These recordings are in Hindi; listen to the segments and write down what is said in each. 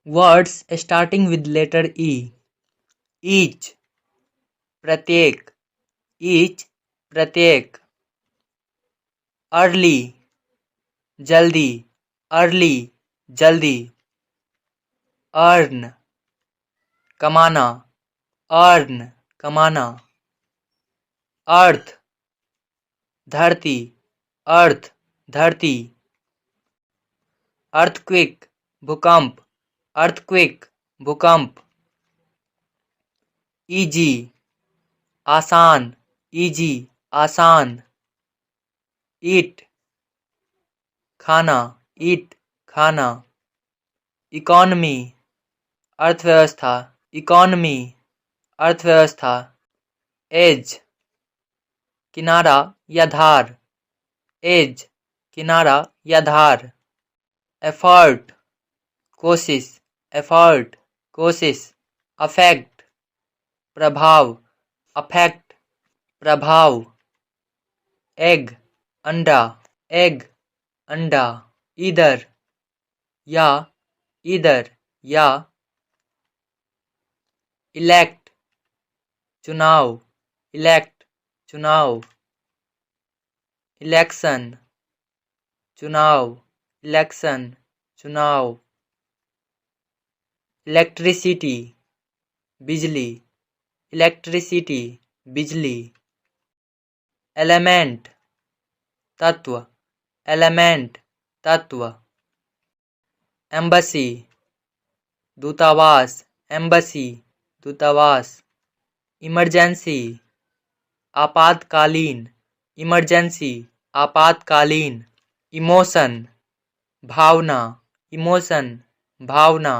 Words starting with letter E. Each, प्रत्येक, each, प्रत्येक. Early, जल्दी, early, जल्दी. Earn, कमाना, earn, कमाना. Earth, धरती, earth, धरती. Earthquake, भूकंप, earthquake, भूकंप. Easy, आसान, easy, आसान. Eat, खाना, eat, खाना. Economy, अर्थव्यवस्था, economy, अर्थव्यवस्था. Edge, किनारा या धार, edge, किनारा या धार. Effort, कोशिश, effort, कोशिश. Affect, प्रभाव, affect, प्रभाव. Egg, अंडा, egg, अंडा. Either, या, either, या. Elect, चुनाव, elect, चुनाव. Election, चुनाव, election, चुनाव. Electricity, बिजली, electricity, बिजली. Element, तत्व, element, तत्व. Embassy, दूतावास, embassy, दूतावास. Emergency, आपातकालीन, emergency, आपातकालीन. Emotion, भावना, emotion, भावना.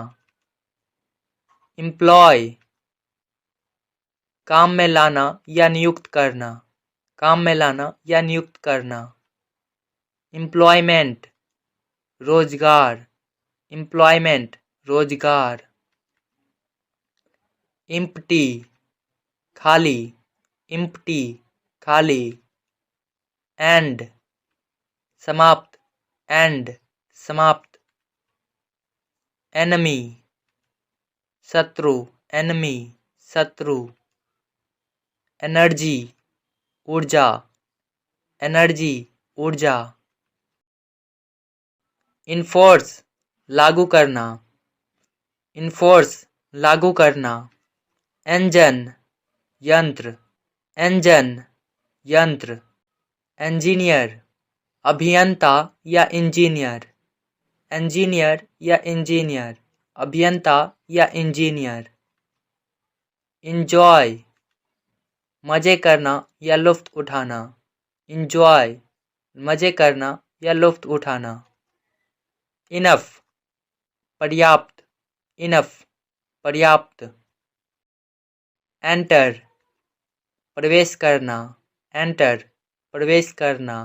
Employ, काम में लाना या नियुक्त करना, काम में लाना या नियुक्त करना. Employment, रोजगार, employment, रोजगार. Empty, खाली, empty, खाली. End, समाप्त, end, समाप्त. Enemy, शत्रु, enemy, शत्रु. Energy, ऊर्जा, energy, ऊर्जा. Enforce, लागू करना, enforce, लागू करना. Engine, यंत्र, engine, यंत्र. Engineer, अभियंता या इंजीनियर, engineer या इंजीनियर, अभियंता या इंजीनियर. Enjoy, मजे करना या लुत्फ उठाना, enjoy, मजे करना या लुत्फ उठाना. Enough, पर्याप्त, enough, पर्याप्त. Enter, प्रवेश करना, enter, प्रवेश करना.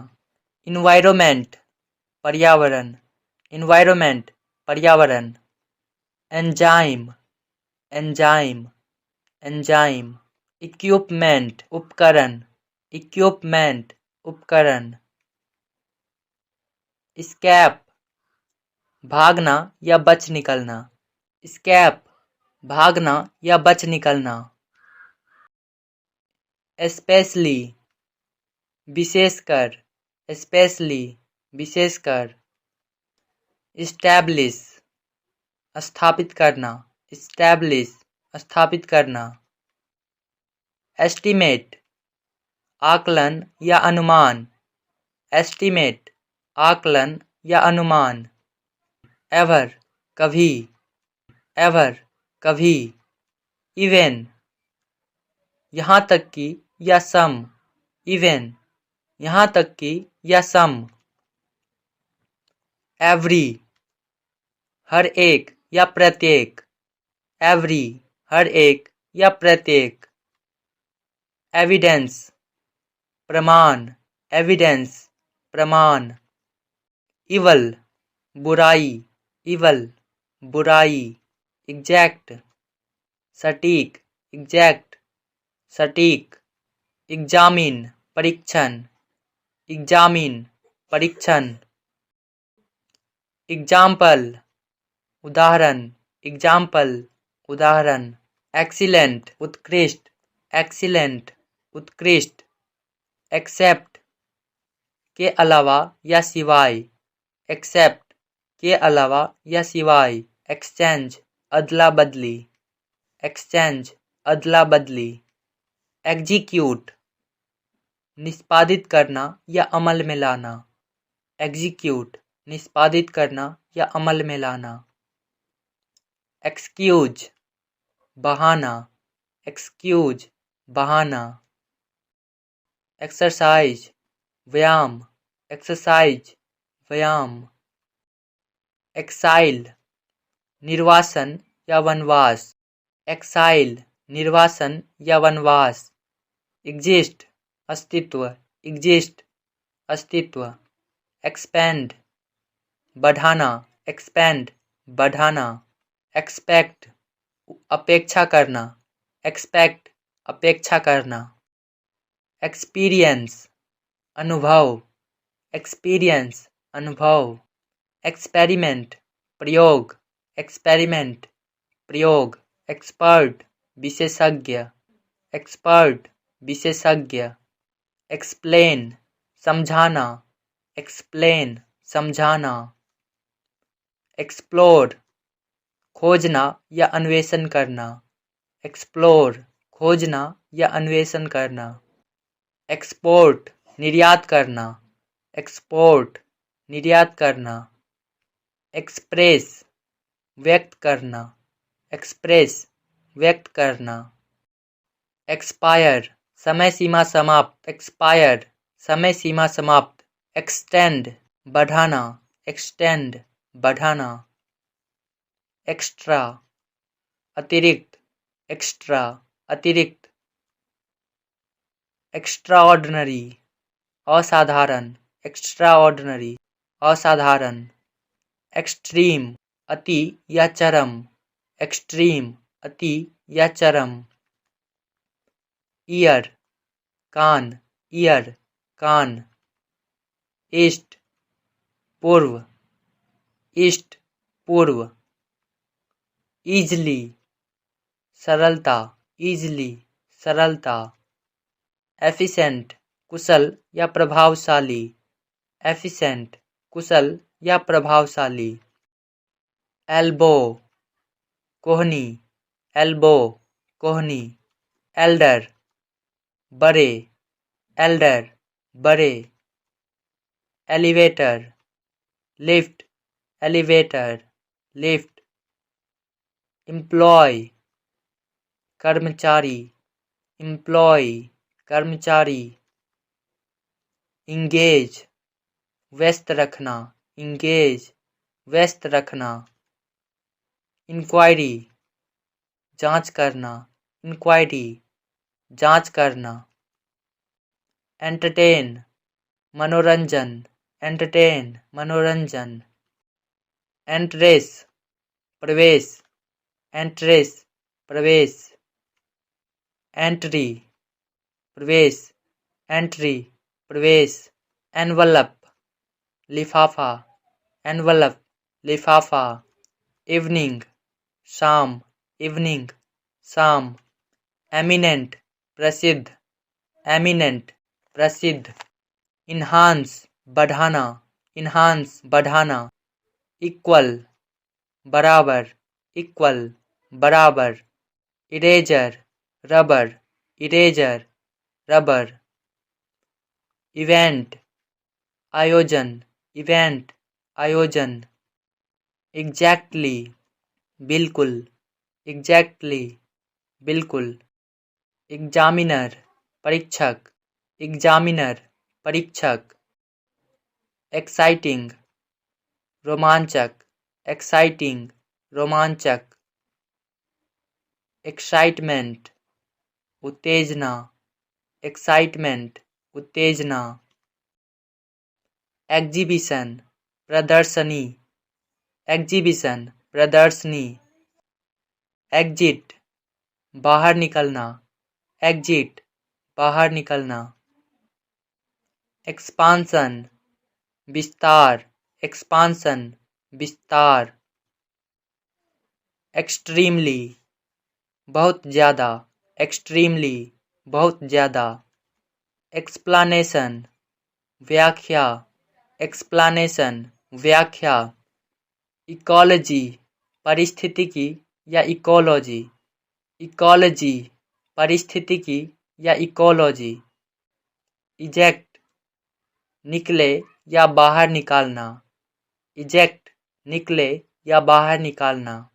Environment, पर्यावरण, environment, पर्यावरण. Enzyme, enzyme, enzyme. Equipment, उपकरण, equipment, उपकरण. Escape, भागना या बच निकलना, escape, भागना या बच निकलना. Especially, विशेषकर, especially, विशेषकर. Establish, स्थापित करना, establish, स्थापित करना. Estimate, आकलन या अनुमान, estimate, आकलन या अनुमान. Ever, कभी, ever, कभी. Even, यहाँ तक कि या some, even, यहाँ तक कि या some. Every, हर एक या प्रत्येक, every, हर एक या प्रत्येक. Evidence, प्रमाण, evidence, प्रमाण. Evil, बुराई, evil, बुराई. Exact, सटीक, exact, सटीक. Examine, परीक्षण, examine, परीक्षण. Example, उदाहरण, एग्जाम्पल उदाहरण, एक्सीलेंट उत्कृष्ट, एक्सीलेंट उत्कृष्ट, एक्सेप्ट के अलावा या सिवाय, एक्सेप्ट के अलावा या सिवाय, एक्सचेंज अदला बदली, एक्सचेंज अदला बदली, एग्जीक्यूट निष्पादित करना या अमल में लाना, एग्जीक्यूट निष्पादित करना या अमल में लाना, एक्सक्यूज बहाना, एक्सक्यूज बहाना, एक्सरसाइज व्यायाम, एक्सरसाइज व्यायाम, एक्साइल निर्वासन या वनवास, एक्साइल निर्वासन या वनवास, एग्जिस्ट अस्तित्व, एग्जिस्ट अस्तित्व, एक्सपेंड बढ़ाना, एक्सपेंड बढ़ाना, एक्सपेक्ट अपेक्षा करना, एक्सपेक्ट अपेक्षा करना, एक्सपीरियंस अनुभव, एक्सपीरियंस अनुभव, एक्सपेरिमेंट प्रयोग, एक्सपेरिमेंट प्रयोग, एक्सपर्ट विशेषज्ञ, एक्सपर्ट विशेषज्ञ, एक्सप्लेन समझाना, एक्सप्लेन समझाना, एक्सप्लोर खोजना या अन्वेषण करना, एक्सप्लोर खोजना या अन्वेषण करना, एक्सपोर्ट निर्यात करना, एक्सपोर्ट निर्यात करना, एक्सप्रेस व्यक्त करना, एक्सप्रेस व्यक्त करना, एक्सपायर समय सीमा समाप्त, एक्सपायर समय सीमा समाप्त, एक्सटेंड बढ़ाना, एक्सटेंड बढ़ाना, एक्स्ट्रा अतिरिक्त, एक्स्ट्रा अतिरिक्त, एक्स्ट्राऑर्डिनरी असाधारण, एक्स्ट्राऑर्डिनरी असाधारण, एक्सट्रीम अति या चरम, एक्सट्रीम अति या चरम, ईयर कान, ईयर कान, ईस्ट पूर्व, ईस्ट पूर्व, ईजली सरलता, ईजली सरलता, एफिशिएंट कुशल या प्रभावशाली, एफिशिएंट कुशल या प्रभावशाली, एल्बो कोहनी, एल्बो कोहनी, एल्डर बड़े, एल्डर बड़े, elevator lift, elevator lift, employ कर्मचारी, एम्प्लॉय कर्मचारी, इंगेज व्यस्त रखना, इंगेज व्यस्त रखना, इंक्वायरी जांच करना, इंक्वायरी जांच करना, एंटरटेन मनोरंजन, एंटरटेन मनोरंजन, एंट्रेस प्रवेश, एंट्रेस प्रवेश, एंट्री प्रवेश, एंट्री प्रवेश, एनवलप लिफाफा, एनवलप लिफाफा, इवनिंग शाम, इवनिंग शाम, एमिनेंट प्रसिद्ध, एमिनेंट प्रसिद्ध, इन्हांस बढ़ाना, इन्हांस बढ़ाना, इक्वल बराबर, इक्वल बराबर, eraser rubber, eraser rubber, event आयोजन, इवेंट आयोजन, एग्जैक्टली बिल्कुल, एग्जैक्टली बिल्कुल, एग्जामिनर परीक्षक, एग्जामिनर परीक्षक, एक्साइटिंग रोमांचक, एक्साइटिंग रोमांचक, एक्साइटमेंट उत्तेजना, एक्साइटमेंट उत्तेजना, एग्जीबिशन प्रदर्शनी, एग्जीबिशन प्रदर्शनी, एग्जिट बाहर निकलना, एग्जिट बाहर निकलना, एक्सपांसन विस्तार, एक्सपांसन विस्तार, एक्सट्रीमली बहुत ज़्यादा, एक्सट्रीमली बहुत ज़्यादा। एक्सप्लानेशन व्याख्या, एक्सप्लानेशन व्याख्या। इकोलॉजी पारिस्थितिकी या इकोलॉजी, इकोलॉजी पारिस्थितिकी या इकोलॉजी। इजेक्ट निकले या बाहर निकालना, इजेक्ट निकले या बाहर निकालना।